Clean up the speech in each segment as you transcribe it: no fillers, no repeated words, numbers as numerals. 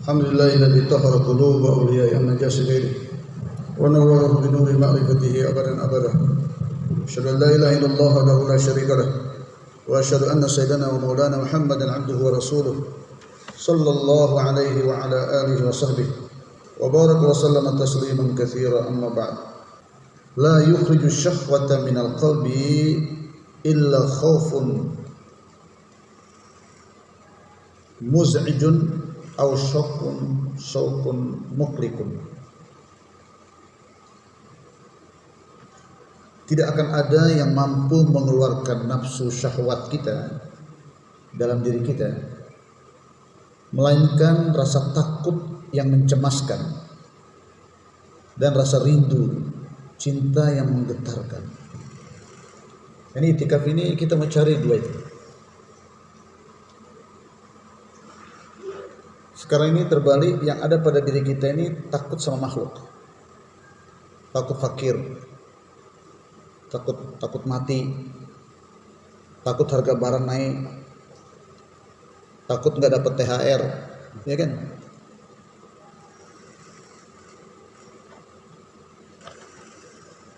Alhamdulillahilladzi tahara quluba awliya'i an-najasi ghairi wa nawwara bi nuri ma'rifatihi abadan abada. Asyhadu an la ilaha illallah wahdahu la syarika lah wa asyhadu anna sayyidana wa maulana Muhammadan 'abduhu wa rasuluh sallallahu alaihi wa ala alihi wa sahbihi wa baraka wa sallama tasliman katsira amma ba'd. La yukhriju syahwata minal qalbi illa khaufun muz'ijun aw syauqun muqlikun. Tidak akan ada yang mampu mengeluarkan nafsu syahwat kita dalam diri kita, melainkan rasa takut yang mencemaskan dan rasa rindu, cinta yang menggetarkan. Ini itikaf ini kita mencari dua itu. Sekarang ini terbalik, yang ada pada diri kita ini takut sama makhluk, takut fakir, takut mati, takut harga barang naik, takut nggak dapat THR, ya kan?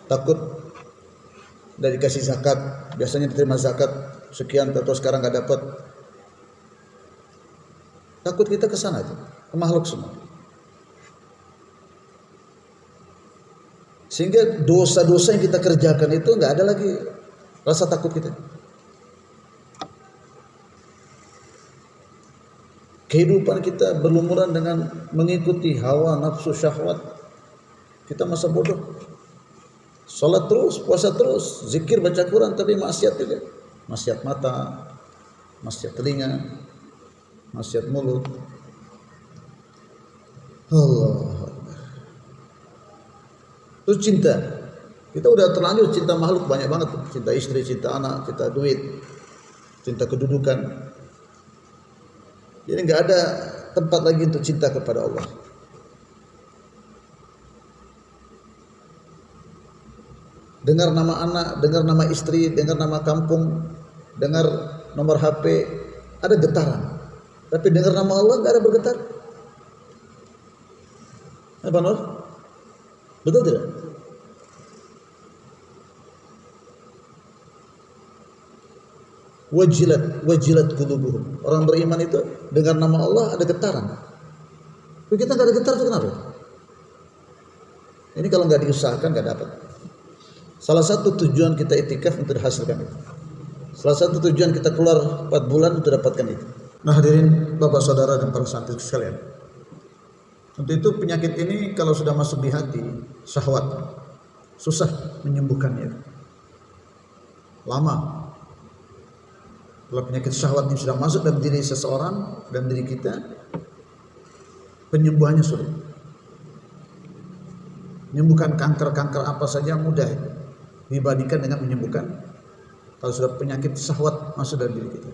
Takut dari kasih zakat, biasanya diterima zakat sekian, terus sekarang nggak dapat. Takut kita ke sana tuh, ke makhluk semua. Sehingga dosa-dosa yang kita kerjakan itu nggak ada lagi rasa takut kita. Kehidupan kita berlumuran dengan mengikuti hawa nafsu syahwat. Kita masa bodoh. Salat terus, puasa terus, zikir, baca Quran, tapi maksiat juga. Maksiat mata, maksiat telinga, maksiat mulut. Allah. Terus cinta. Kita udah terlanjur cinta makhluk banyak banget. Cinta istri, cinta anak, cinta duit, cinta kedudukan. Jadi nggak ada tempat lagi untuk cinta kepada Allah. Dengar nama anak, dengar nama istri, dengar nama kampung, dengar nomor HP, ada getaran. Tapi dengar nama Allah nggak ada bergetar. Apa Nur? Betul tidak? Wajilat qulubuhum. Orang beriman itu dengar nama Allah ada getaran. Tapi kita nggak ada getar itu kenapa? Ini kalau nggak diusahakan nggak dapat. Salah satu tujuan kita itikaf untuk dihasilkan itu. Salah satu tujuan kita keluar 4 bulan untuk dapatkan itu. Nah hadirin Bapak Saudara dan para santri sekalian. Untuk itu penyakit ini kalau sudah masuk di hati, syahwat, susah menyembuhkannya. Lama. Kalau penyakit syahwat ini sudah masuk dalam diri seseorang dan diri kita, penyembuhannya sulit. Menyembuhkan kanker-kanker apa saja mudah dibandingkan dengan menyembuhkan kalau sudah penyakit syahwat masuk dalam diri kita.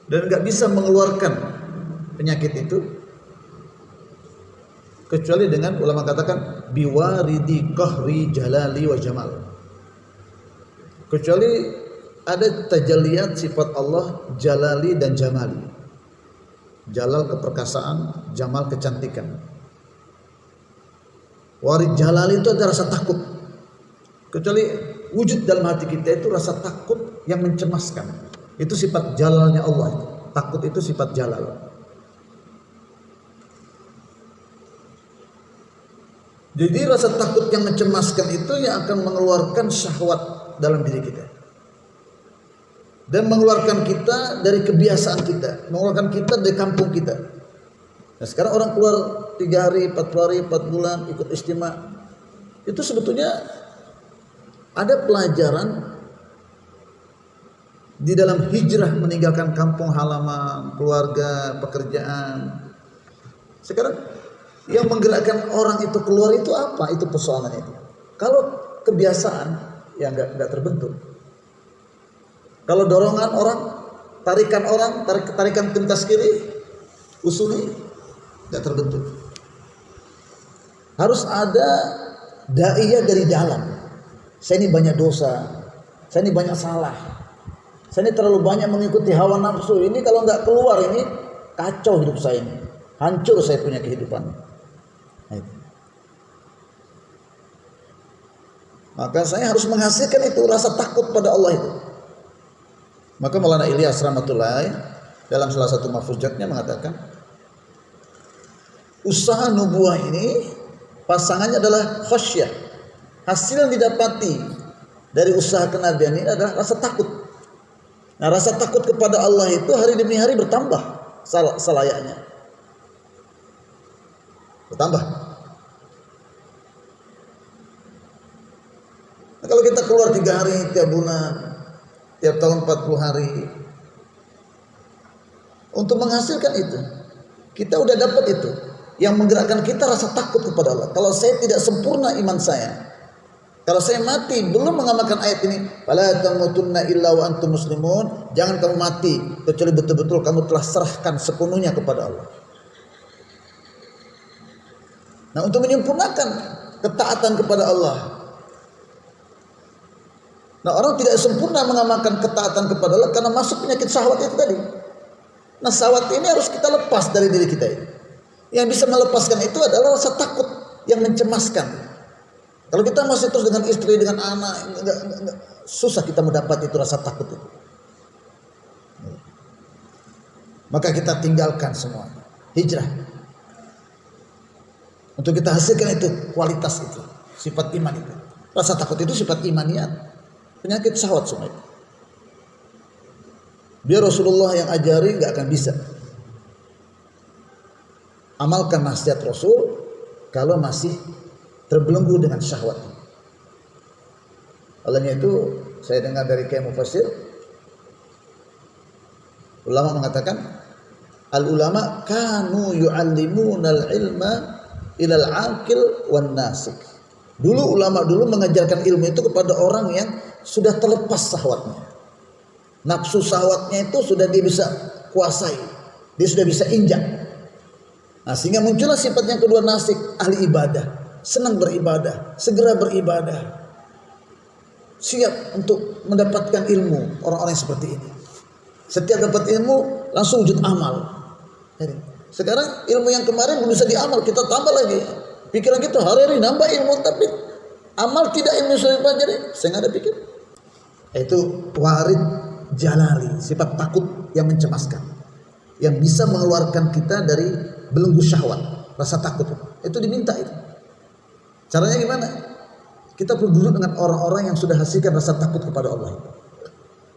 Dan nggak bisa mengeluarkan penyakit itu kecuali dengan, ulama katakan, biwaridi qahri jalali wa jamal. Kecuali ada tajalliyat sifat Allah jalali dan jamali. Jalal keperkasaan, jamal kecantikan. Warid jalali itu ada rasa takut. Kecuali wujud dalam hati kita itu rasa takut yang mencemaskan. Itu sifat jalalnya Allah. Takut itu sifat jalal. Jadi rasa takut yang mencemaskan itu yang akan mengeluarkan syahwat dalam diri kita. Dan mengeluarkan kita dari kebiasaan kita. Mengeluarkan kita dari kampung kita. Nah sekarang orang keluar 3 hari, 40 hari, 4 bulan ikut istimewa. Itu sebetulnya ada pelajaran di dalam hijrah meninggalkan kampung halaman, keluarga, pekerjaan. Sekarang yang menggerakkan orang itu keluar itu apa? Itu persoalannya itu. Kalau kebiasaan ya nggak terbentuk. Kalau dorongan orang, tarikan pintas kiri, usuli nggak terbentuk. Harus ada da'iyah dari dalam. Saya ini banyak dosa, saya ini banyak salah. Saya ini terlalu banyak mengikuti hawa nafsu. Ini kalau nggak keluar ini kacau hidup saya ini. Hancur saya punya kehidupan. Nah, itu. Maka saya harus menghasilkan itu rasa takut pada Allah itu. Maka Maulana Ilyas rahmatullahi dalam salah satu mahfuzatnya mengatakan, usaha nubuah ini pasangannya adalah khasyah. Hasil yang didapati dari usaha kenabian ini adalah rasa takut. Nah, rasa takut kepada Allah itu hari demi hari bertambah selayaknya. Bertambah. Nah, kalau kita keluar 3 hari tiap bulan, tiap tahun 40 hari untuk menghasilkan itu, kita udah dapat itu. Yang menggerakkan kita rasa takut kepada Allah. Kalau saya tidak sempurna iman saya, kalau saya mati belum mengamalkan ayat ini, fala tamutunna illa wa antum muslimun, jangan kamu mati kecuali betul-betul kamu telah serahkan sepenuhnya kepada Allah. Nah, untuk menyempurnakan ketaatan kepada Allah. Nah, orang tidak sempurna mengamalkan ketaatan kepada Allah karena masuk penyakit syahwat itu tadi. Nah, syahwat ini harus kita lepas dari diri kita ini. Yang bisa melepaskan itu adalah rasa takut yang mencemaskan. Kalau kita masih terus dengan istri, dengan anak, enggak, susah kita mendapat itu rasa takut itu. Maka kita tinggalkan semua. Hijrah. Untuk kita hasilkan itu, kualitas itu, sifat iman itu. Rasa takut itu sifat imaniat. Penyakit syahwat semua itu. Biar Rasulullah yang ajari enggak akan bisa. Amalkan nasihat Rasul kalau masih terbelenggu dengan syahwat. Olehnya itu saya dengar dari Kiai Mufassir, ulama mengatakan al ulama kanu yu'allimunal ilma ilal aqil wan nasik. Dulu ulama mengajarkan ilmu itu kepada orang yang sudah terlepas syahwatnya. Nafsu syahwatnya itu sudah dia bisa kuasai. Dia sudah bisa injak. Nah, sehingga muncullah sifat yang kedua nasik, ahli ibadah, senang beribadah, segera beribadah, siap untuk mendapatkan ilmu. Orang-orang yang seperti ini, setiap dapat ilmu langsung wujud amal. Jadi, sekarang ilmu yang kemarin belum bisa diamal, kita tambah lagi. Pikiran kita hari-hari nambah ilmu, tapi amal tidak ilmu saya pelajari, saya nggak ada pikir. Itu warid jalali, sifat takut yang mencemaskan, yang bisa mengeluarkan kita dari belenggu syahwat, rasa takut itu diminta itu. Caranya gimana? Kita perlu duduk dengan orang-orang yang sudah hasilkan rasa takut kepada Allah,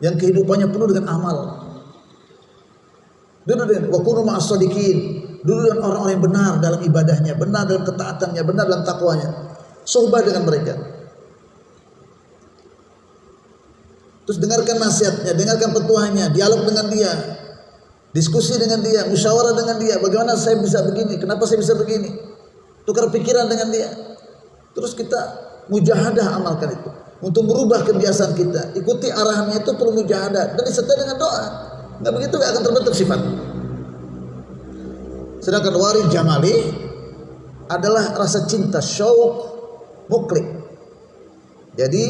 yang kehidupannya penuh dengan amal. Duduk dengan wa kunu ma'as shadiqin, duduk dengan orang-orang yang benar dalam ibadahnya, benar dalam ketaatannya, benar dalam takwanya. Sohbah dengan mereka. Terus dengarkan nasihatnya, dengarkan petuahnya, dialog dengan dia. Diskusi dengan dia, musyawarah dengan dia, bagaimana saya bisa begini, kenapa saya bisa begini, tukar pikiran dengan dia. Terus kita mujahadah amalkan itu, untuk merubah kebiasaan kita, ikuti arahannya itu perlu mujahadah dan disertai dengan doa. Nggak begitu nggak akan terbentuk sifat. Sedangkan warid jamali adalah rasa cinta, syauq, muklik. Jadi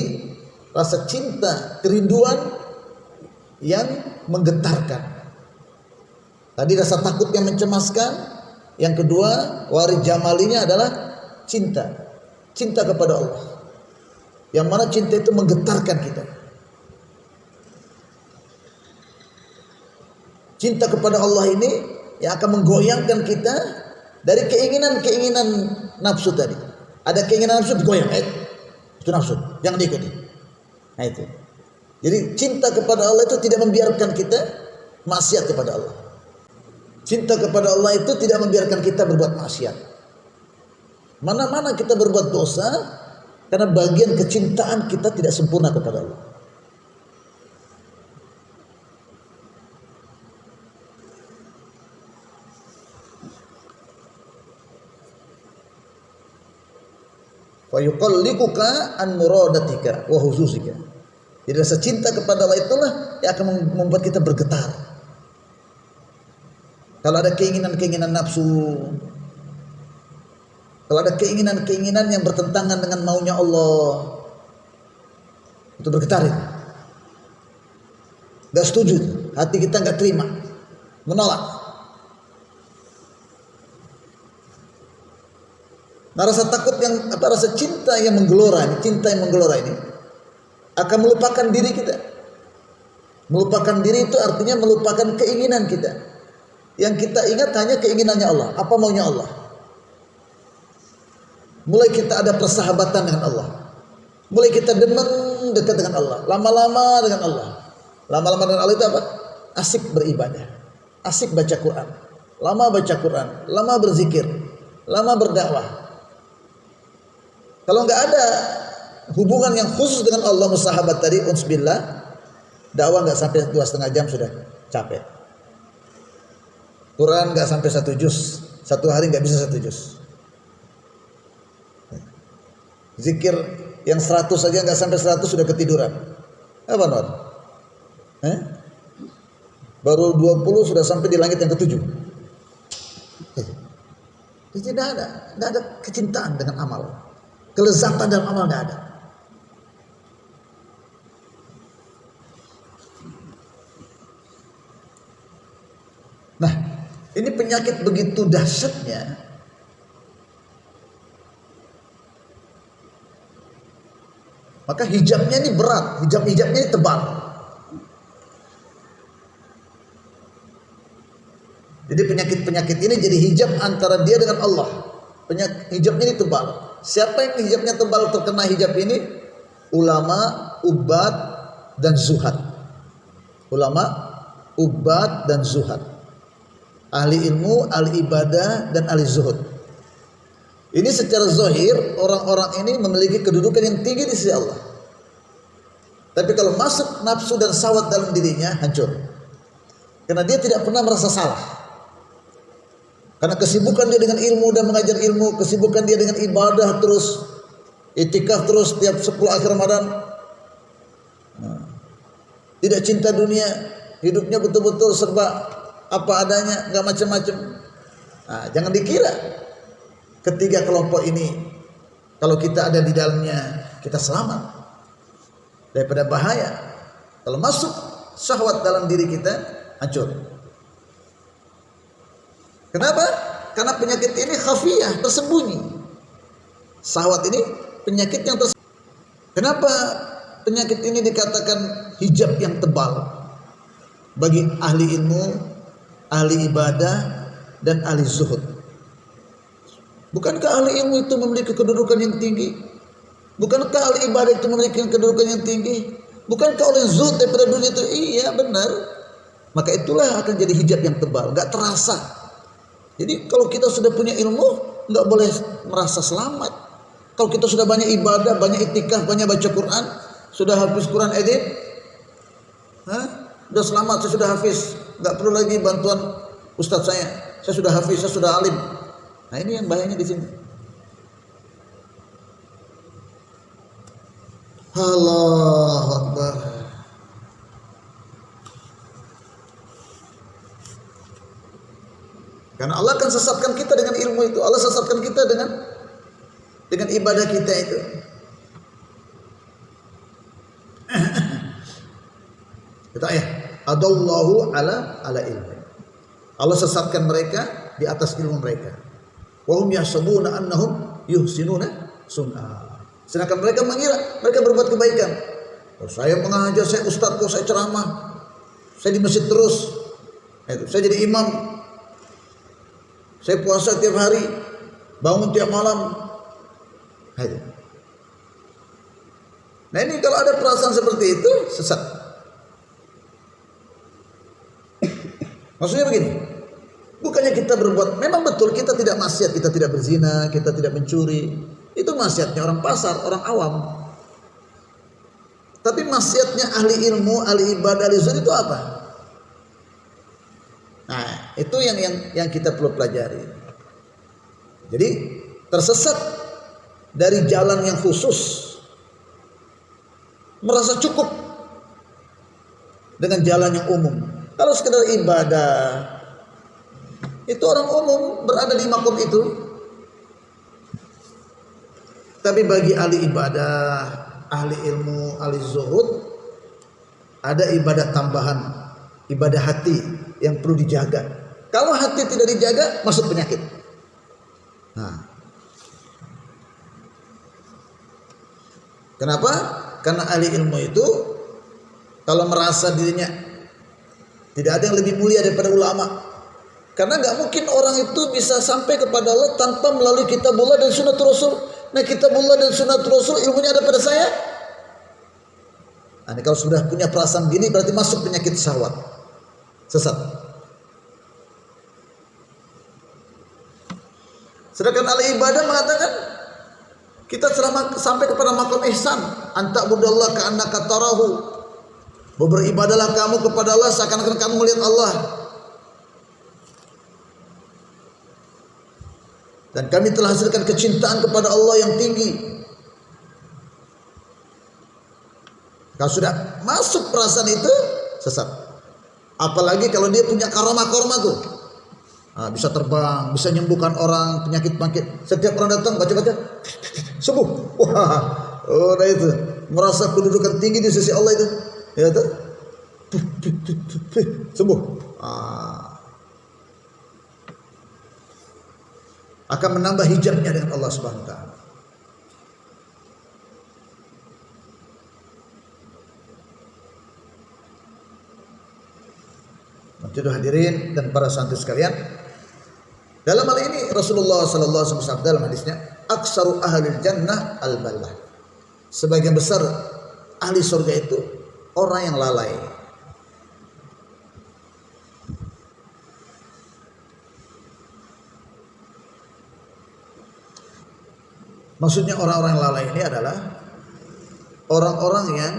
rasa cinta, kerinduan yang menggetarkan. Tadi rasa takut yang mencemaskan. Yang kedua, warid jamalinya adalah cinta. Cinta kepada Allah. Yang mana cinta itu menggetarkan kita. Cinta kepada Allah ini yang akan menggoyangkan kita dari keinginan-keinginan nafsu tadi. Ada keinginan nafsu digoyang, itu nafsu, jangan diikuti. Nah itu. Jadi cinta kepada Allah itu tidak membiarkan kita maksiat kepada Allah. Cinta kepada Allah itu tidak membiarkan kita berbuat maksiat. Mana-mana kita berbuat dosa karena bagian kecintaan kita tidak sempurna kepada Allah. Fa yuqallikuka an muradatika wa huzuzika. Jadi rasa cinta kepada Allah itulah yang akan membuat kita bergetar. Kalau ada keinginan-keinginan nafsu, kalau ada keinginan-keinginan yang bertentangan dengan maunya Allah, itu bergetar. Gak setuju, hati kita gak terima, menolak. Nah, rasa takut rasa cinta yang menggelora ini akan melupakan diri kita. Melupakan diri itu artinya melupakan keinginan kita. Yang kita ingat hanya keinginannya Allah, apa maunya Allah. Mulai kita ada persahabatan dengan Allah. Mulai kita demen dekat dengan Allah, lama-lama dengan Allah. Lama-lama dengan Allah itu apa? Asik beribadah, asik baca Quran, lama baca Quran, lama berzikir, lama berdakwah. Kalau nggak ada hubungan yang khusus dengan Allah, musahabat tadi, unsbillah, dakwah nggak sampai 2,5 jam sudah capek. Quran nggak sampai 1 juz, 1 hari nggak bisa 1 juz. Zikir yang 100 saja nggak sampai 100 sudah ketiduran. Apa Nur? Baru 20 sudah sampai di langit yang ke-7. Tidak ada kecintaan dengan amal. Kelezatan dalam amal nggak ada. Nah, ini penyakit begitu dahsyatnya. Maka hijabnya ini berat, hijabnya ini tebal. Jadi penyakit-penyakit ini jadi hijab antara dia dengan Allah. Hijabnya ini tebal. Siapa yang hijabnya tebal terkena hijab ini? Ulama, ubad, dan zuhad. Ulama, ubad, dan zuhad. Ahli ilmu, ahli ibadah, dan ahli zuhud. Ini secara zahir orang-orang ini memiliki kedudukan yang tinggi di sisi Allah. Tapi kalau masuk nafsu dan syahwat dalam dirinya, hancur. Karena dia tidak pernah merasa salah. Karena kesibukan dia dengan ilmu dan mengajar ilmu, kesibukan dia dengan ibadah terus, itikaf terus tiap 10 akhir Ramadan. Tidak cinta dunia, hidupnya betul-betul serba apa adanya, nggak macam-macam. Nah, jangan dikira ketiga kelompok ini kalau kita ada di dalamnya kita selamat daripada bahaya. Kalau masuk syahwat dalam diri kita, hancur. Kenapa? Karena penyakit ini khafiyah, tersembunyi. Syahwat ini penyakit yang tersembunyi. Kenapa penyakit ini dikatakan hijab yang tebal bagi ahli ilmu, ahli ibadah, dan ahli zuhud? Bukankah ahli ilmu itu memiliki kedudukan yang tinggi? Bukankah ahli ibadah itu memiliki kedudukan yang tinggi? Bukankah oleh zuhud daripada dunia itu? Iya, benar. Maka itulah akan jadi hijab yang tebal, gak terasa. Jadi kalau kita sudah punya ilmu, gak boleh merasa selamat. Kalau kita sudah banyak ibadah, banyak iktikaf, banyak baca Quran, sudah hafiz Quran edit, sudah selamat, saya sudah hafiz, gak perlu lagi bantuan ustadz saya sudah hafiz, saya sudah alim. Nah, ini yang bahayanya di sini. Allahu Akbar. Karena Allah akan sesatkan kita dengan ilmu itu. Allah sesatkan kita dengan ibadah kita itu. Kita ayat. Adallahu ala ilmi. Allah sesatkan mereka di atas ilmu mereka. Wa hum yahsabuna annahum yuhsinuna sun'a. Sedangkan mereka mengira mereka berbuat kebaikan. Oh, saya mengajar, saya ustaz, saya ceramah, saya di masjid terus. Saya jadi imam. Saya puasa tiap hari, bangun tiap malam. Nah, ini kalau ada perasaan seperti itu, sesat. Maksudnya begini, bukannya kita berbuat, memang betul kita tidak maksiat, kita tidak berzina, kita tidak mencuri. Itu maksiatnya orang pasar, orang awam. Tapi maksiatnya ahli ilmu, ahli ibadah, ahli zuhud itu apa? Nah, itu yang kita perlu pelajari. Jadi tersesat dari jalan yang khusus, merasa cukup dengan jalan yang umum. Kalau sekedar ibadah, itu orang umum berada di makom itu. Tapi bagi ahli ibadah, ahli ilmu, ahli zuhud, ada ibadah tambahan, ibadah hati yang perlu dijaga. Kalau hati tidak dijaga, masuk penyakit. Nah, kenapa? Karena ahli ilmu itu kalau merasa dirinya tidak ada yang lebih mulia daripada ulama. Karena nggak mungkin orang itu bisa sampai kepada Allah tanpa melalui kitabullah dan sunnatul Rasul. Nah, kitabullah dan sunnatul Rasul ilmunya ada pada saya. Nah, kalau sudah punya perasaan gini berarti masuk penyakit syahwat, sesat. Sedangkan ahli ibadah mengatakan kita telah sampai kepada maqam ihsan, anta budallah ka'annaka tarahu. Beribadahlah kamu kepada Allah seakan-akan kamu melihat Allah. Dan kami telah hasilkan kecintaan kepada Allah yang tinggi. Kalau sudah masuk perasaan itu sesat. Apalagi kalau dia punya karomah-karomah tuh. Nah, bisa terbang, bisa menyembuhkan orang penyakit-penyakit. Setiap orang datang baca-baca sembuh. Wah, orang itu merasa kedudukan tinggi di sisi Allah itu. Ya tuh. Sembuh. Akan menambah hijabnya dengan Allah Subhanahu wa taala. Jadi hadirin dan para santri sekalian, dalam hal ini Rasulullah sallallahu alaihi wasallam dalam hadisnya, aksaru ahlil jannah al-ballah. Sebagian besar ahli surga itu orang yang lalai. Maksudnya orang-orang yang lalai ini adalah orang-orang yang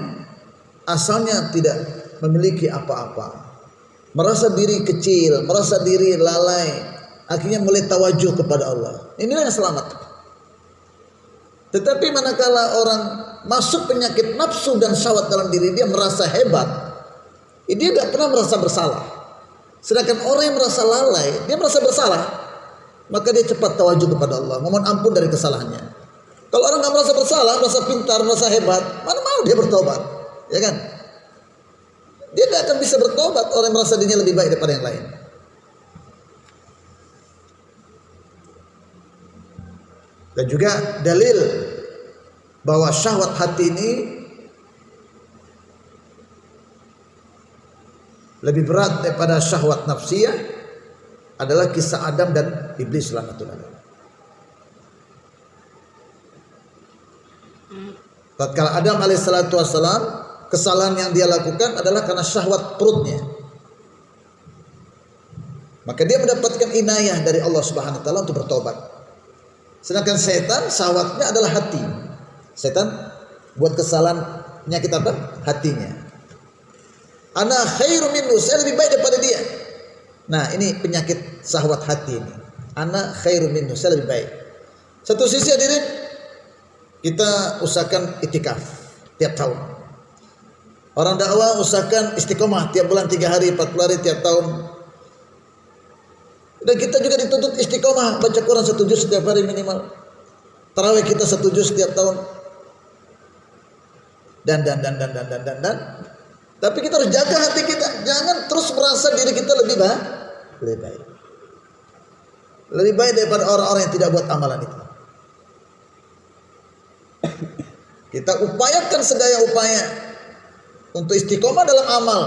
asalnya tidak memiliki apa-apa, merasa diri kecil, merasa diri lalai, akhirnya mulai tawajuh kepada Allah. Inilah yang selamat. Tetapi manakala orang masuk penyakit nafsu dan syahwat dalam diri dia, merasa hebat, dia tidak pernah merasa bersalah. Sedangkan orang yang merasa lalai, dia merasa bersalah, maka dia cepat tawajuh kepada Allah, mohon ampun dari kesalahannya. Kalau orang nggak merasa bersalah, merasa pintar, merasa hebat, mana mau dia bertobat, ya kan? Dia tidak akan bisa bertobat. Orang merasa dirinya lebih baik daripada yang lain. Dan juga dalil bahwa syahwat hati ini lebih berat daripada syahwat nafsiyah adalah kisah Adam dan Iblis laknatullah. Tatkala Adam alaihissalatu wassalam, kesalahan yang dia lakukan adalah karena syahwat perutnya. Maka dia mendapatkan inayah dari Allah Subhanahu wa taala untuk bertobat. Sedangkan setan syahwatnya adalah hati. Setan buat kesalahan penyakit apa? Hatinya. Ana khairu minhu, saya lebih baik daripada dia. Nah, ini penyakit syahwat hati ini. Ana khairu minhu, saya lebih baik. Satu sisi hadirin, kita usahakan itikaf tiap tahun. Orang dakwah usahakan istiqomah tiap bulan 3 hari, 40 hari tiap tahun. Dan kita juga dituntut istiqomah, baca Quran 1 juz setiap hari minimal. Tarawih kita 1 juz setiap tahun. Dan. Tapi kita harus jaga hati kita, jangan terus merasa diri kita lebih baik. Lebih baik daripada orang-orang yang tidak buat amalan itu. Kita upayakan sedaya upaya untuk istiqomah dalam amal,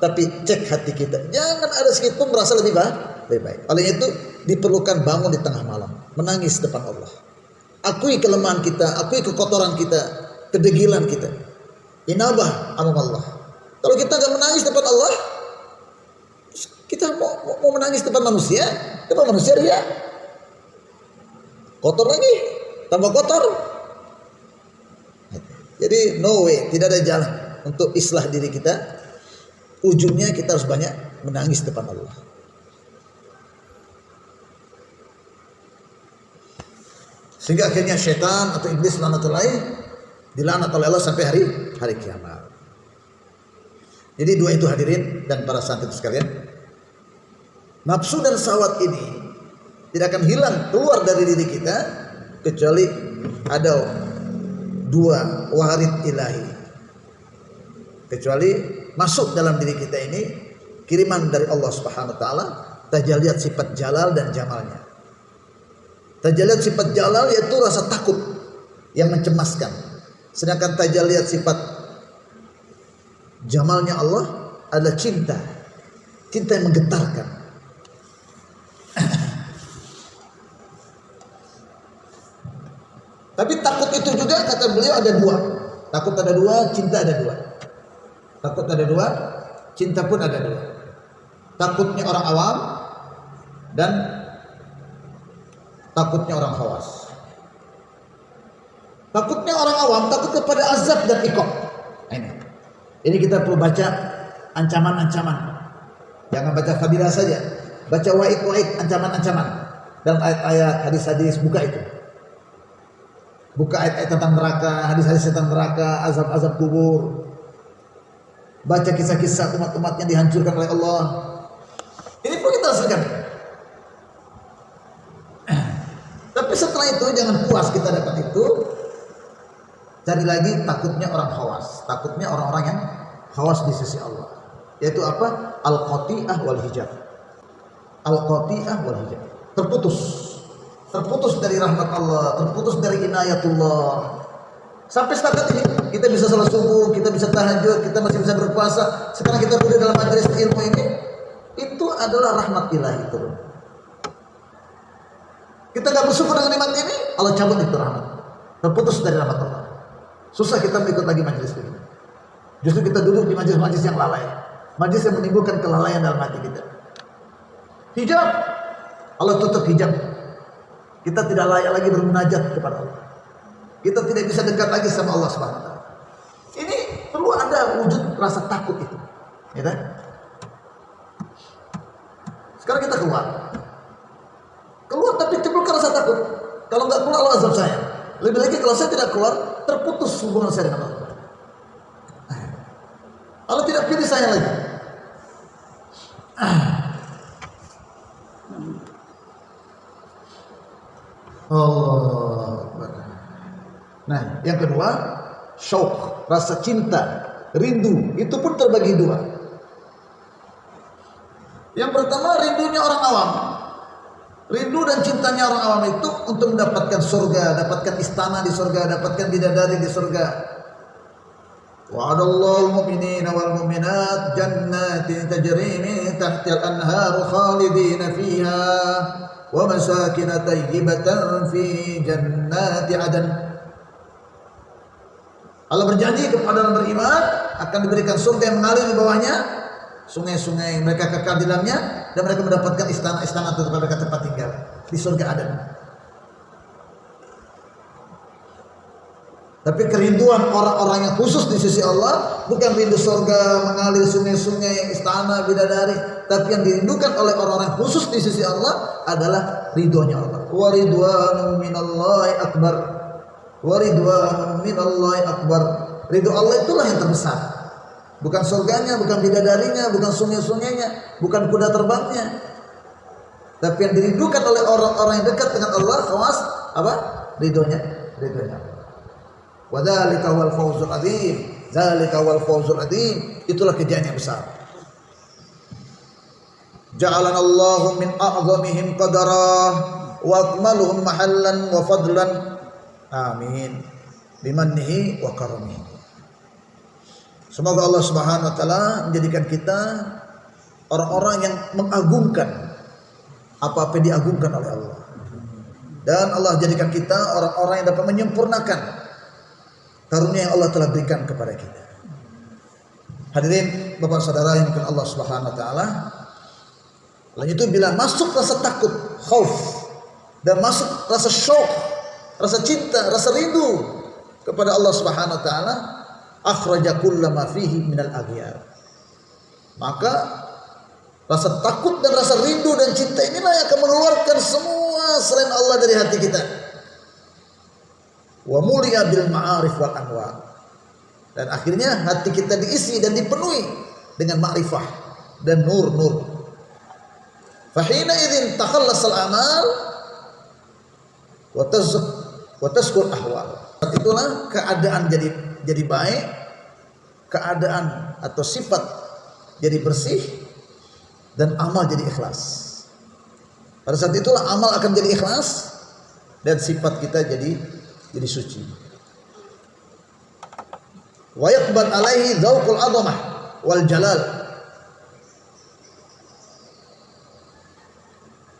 tapi cek hati kita, jangan ada sedikit pun merasa lebih baik. Oleh itu diperlukan bangun di tengah malam, menangis depan Allah, akui kelemahan kita, akui kekotoran kita, kedegilan kita, inabah amam Allah. Kalau kita nggak menangis depan Allah, kita mau menangis depan manusia ria, kotor lagi, tambah kotor. Jadi no way, tidak ada jalan untuk islah diri kita. Ujungnya kita harus banyak menangis depan Allah. Sehingga akhirnya syaitan atau iblis laknatullahi dilaknat oleh Allah sampai hari kiamat. Jadi dua itu hadirin dan para santri sekalian, nafsu dan syahwat ini tidak akan hilang keluar dari diri kita kecuali ada 2 warid ilahi. kecuali masuk dalam diri kita ini kiriman dari Allah Subhanahu wa taala, tajalliyat sifat jalal dan jamalnya. Tajalliyat sifat jalal yaitu rasa takut yang mencemaskan. Sedangkan tajalliyat sifat jamalnya Allah adalah cinta. Cinta yang menggetarkan. Tapi takut itu juga kata beliau ada dua. Takut ada dua, cinta ada dua. Takut ada dua, cinta pun ada dua. Takutnya orang awam dan takutnya orang khawas. Takutnya orang awam takut kepada azab dan iqab. Ini kita perlu baca ancaman-ancaman. Jangan baca fadilah saja. Baca wa'id-wa'id, ancaman-ancaman. Dalam ayat-ayat, hadis-hadis, buka itu. Buka ayat-ayat tentang neraka, hadis-hadis tentang neraka, azab-azab kubur. Baca kisah-kisah umat-umat yang dihancurkan oleh Allah. Ini perlu kita rasakan. Tapi setelah itu jangan puas kita dapat itu. Cari lagi takutnya orang khawas. Takutnya orang-orang yang khawas di sisi Allah. Yaitu apa? Al-qati'ah wal hijab. Al-qati'ah wal hijab. Terputus dari rahmat Allah, terputus dari inayatullah. Sampai setakat ini kita bisa salat subuh, kita bisa tahajud, kita masih bisa berpuasa. Sekarang kita berada dalam majelis ilmu ini, itu adalah rahmat ilahi turun. Kita nggak bersyukur dengan nikmat ini, Allah cabut itu rahmat. Terputus dari rahmat Allah. Susah kita mengikut lagi majelis ini. Justru kita duduk di majelis-majelis yang lalai, majelis yang menimbulkan kelalaian dalam hati kita. Hijab, Allah tutup hijab. Kita tidak layak lagi bermunajat kepada Allah. Kita tidak bisa dekat lagi sama Allah Subhanahu wa taala. Ini perlu ada wujud rasa takut itu. Ya kan? Sekarang kita keluar. Keluar tapi timbulkan rasa takut. Kalau nggak keluar Allah azab saya. Lebih lagi kalau saya tidak keluar, terputus hubungan saya dengan Allah. Allah tidak pilih saya lagi. Allah. Nah, yang kedua, syauq, rasa cinta, rindu, itu pun terbagi dua. Yang pertama, rindunya orang awam. Rindu dan cintanya orang awam itu untuk mendapatkan surga, dapatkan istana di surga, dapatkan bidadari di surga. Wa'adallahu al-mu'minina wal mu'minat jannatin tajri min tahtiha al-anharu khalidina fiha wa masakin tayyibatan fi jannati 'adn. Allah berjanji kepada orang beriman akan diberikan surga yang mengalir di bawahnya, sungai-sungai, mereka kekal di dalamnya, dan mereka mendapatkan istana-istana tempat mereka tempat tinggal di surga Aden. Tapi kerinduan orang-orang yang khusus di sisi Allah bukan rindu surga mengalir sungai-sungai, istana, bidadari, tapi yang dirindukan oleh orang-orang khusus di sisi Allah adalah ridhonya Allah. Wa ridwanun minallahi akbar. Wa ridwanun minallahi akbar. Ridho Allah itulah yang terbesar. Bukan surganya, bukan bidadarinya, bukan sungai-sungainya, bukan kuda terbangnya. Tapi yang dirindukan oleh orang-orang yang dekat dengan Allah, khawas apa? Ridhonya. Wa dzalika wal fawzul adzim. Dzalika wal fawzul adzim. Itulah kejayaan yang besar. Ja'alana Allahu min a'zamihim qadara wa akmaluhum mahallan wa fadlan. Amin. Bimannihi wa karamihi. Semoga Allah Subhanahu wa taala menjadikan kita orang-orang yang mengagungkan apa-apa yang diagungkan oleh Allah. Dan Allah jadikan kita orang-orang yang dapat menyempurnakan karunia yang Allah telah berikan kepada kita. Hadirin Bapak Saudara yang dimuliakan Allah Subhanahu wa taala. Lalu itu bila masuk rasa takut, khauf, dan masuk rasa syauq, rasa cinta, rasa rindu kepada Allah Subhanahu wa taala, akhraja kullama fihi minal aghyar. Maka rasa takut dan rasa rindu dan cinta inilah yang akan mengeluarkan semua selain Allah dari hati kita. Wa muliya bil ma'arif wal anwar. Dan akhirnya hati kita diisi dan dipenuhi dengan ma'rifah dan nur-nur. Fahina idzin takhallasal amal wa tazkul ahwal. Itulah keadaan jadi baik keadaan atau sifat jadi bersih dan amal jadi ikhlas. Pada saat itulah amal akan jadi ikhlas dan sifat kita jadi suci. Wa yaqbal alaihi dzauqul 'azamah wal jalal.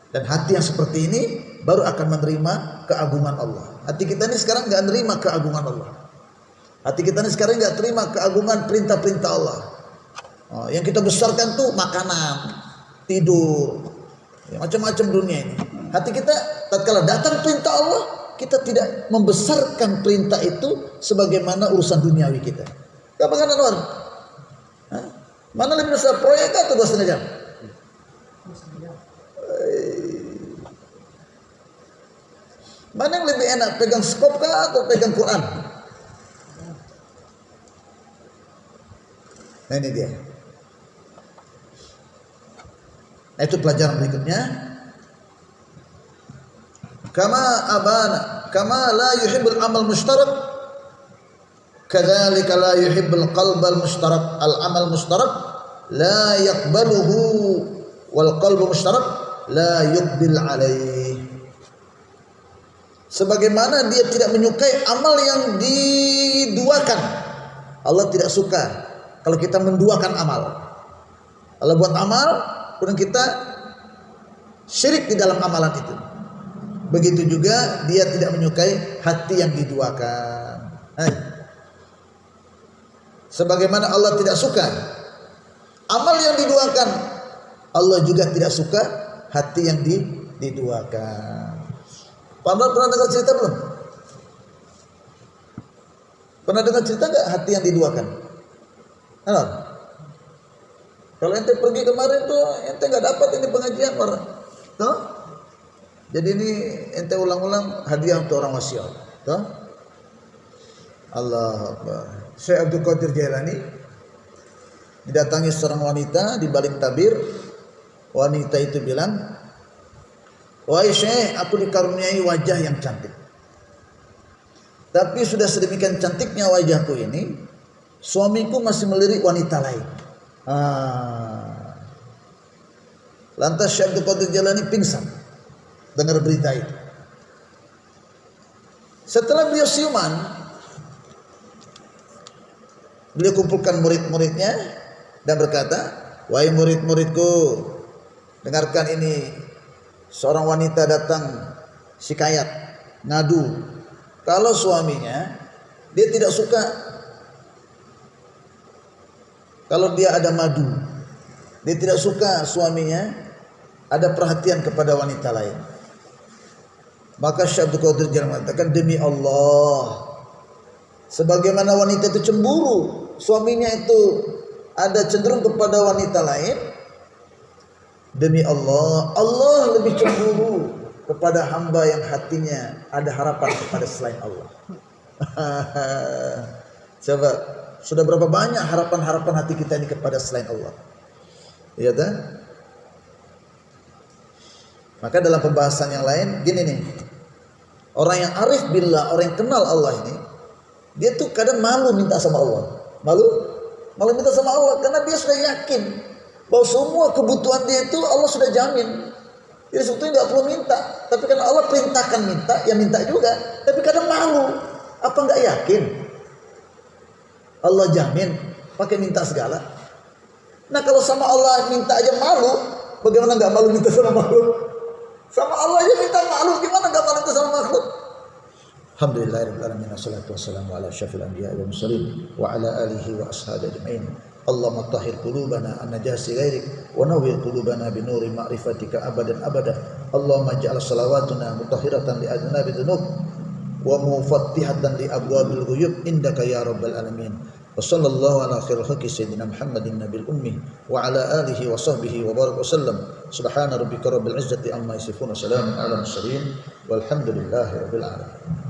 Dan hati yang seperti ini baru akan menerima keagungan Allah. Hati kita ini sekarang enggak menerima keagungan Allah. Hati kita ini sekarang enggak terima keagungan perintah-perintah Allah. Yang kita besarkan tuh makanan, tidur, ya, macam-macam dunia ini. Hati kita tatkala datang perintah Allah, kita tidak membesarkan perintah itu sebagaimana urusan duniawi kita. Gak bagaimana Anwar? Mana lebih besar, proyek atau 2,5 jam? Mana yang lebih enak, pegang skop kah atau pegang Quran? Nah ini dia. Nah itu pelajaran berikutnya. Kama la yuhibbul amal mushtarak, kadzalika la yuhibbul qalbal mushtarak. Al amal mushtarak la yaqbaluhu wal qalbu mushtarak la yuqbil alaih. Sebagaimana dia tidak menyukai amal yang diduakan. Allah tidak suka kalau kita menduakan amal. Allah buat amal, kemudian kita syirik di dalam amalan itu. Begitu juga dia tidak menyukai hati yang diduakan. Sebagaimana Allah tidak suka amal yang diduakan, Allah juga tidak suka hati yang diduakan. Pernah dengar cerita belum? Pernah dengar cerita enggak hati yang diduakan? Halo? Kalau ente pergi kemarin tuh ente enggak dapat ini pengajian orang. Tuh? Jadi ini ente ulang-ulang hadiah untuk orang wasiat. Tuh? Allah Akbar. Syekh Abdul Qadir Jailani didatangi seorang wanita di Balim Tabir. Wanita itu bilang, "Wahai Syekh, aku dikaruniai wajah yang cantik. Tapi sudah sedemikian cantiknya wajahku ini, suamiku masih melirik wanita lain." Lantas Syekh Abdul Qadir Jailani pingsan dengar berita itu. Setelah beliau siuman, beliau kumpulkan murid-muridnya dan berkata, "Wahai murid-muridku, dengarkan ini. Seorang wanita datang syikayat, ngadu. Kalau suaminya, dia tidak suka kalau dia ada madu. Dia tidak suka suaminya ada perhatian kepada wanita lain." Maka Syekh Abdul Qadir Jailani mengatakan, "Demi Allah, sebagaimana wanita itu cemburu, suaminya itu ada cenderung kepada wanita lain, demi Allah, Allah lebih cemburu kepada hamba yang hatinya ada harapan kepada selain Allah." Coba, sudah berapa banyak harapan-harapan hati kita ini kepada selain Allah? Iya tak? Maka dalam pembahasan yang lain, gini nih. Orang yang arif billah, orang yang kenal Allah ini, dia tuh kadang malu minta sama Allah. Malu minta sama Allah karena dia sudah yakin bahwa semua kebutuhan dia itu Allah sudah jamin. Jadi sebetulnya nggak perlu minta, tapi karena Allah perintahkan minta, ya minta juga. Tapi kadang malu, apa nggak yakin? Allah jamin, pakai minta segala. Nah kalau sama Allah minta aja malu, bagaimana nggak malu minta sama makhluk? Sama Allah aja minta malu, gimana nggak malu minta sama makhluk? Alhamdulillahirabbil alamin, wassalatu wassalamu ala asyrafil anbiya'i wal mursalin wa ala alihi wa ashabihi ajma'in. Allahumma tahhir qulubana an najasi ghairik wa nawwir qulubana bi nuri ma'rifatika abadan abada. Allahumma ij'al salawatuna mutahhiratan li adnabi dzunub wa mufattihatan li abwabil ghuyub indaka ya rabbal alamin. Wa sallallahu ala khairil khalqi sayyidina Muhammadin nabiyil ummi wa ala alihi wa sahbihi wa baraka wasallam. Subhana rabbika rabbil izzati amma yasifun wa salamun ala mursalin walhamdulillahi rabbil alamin.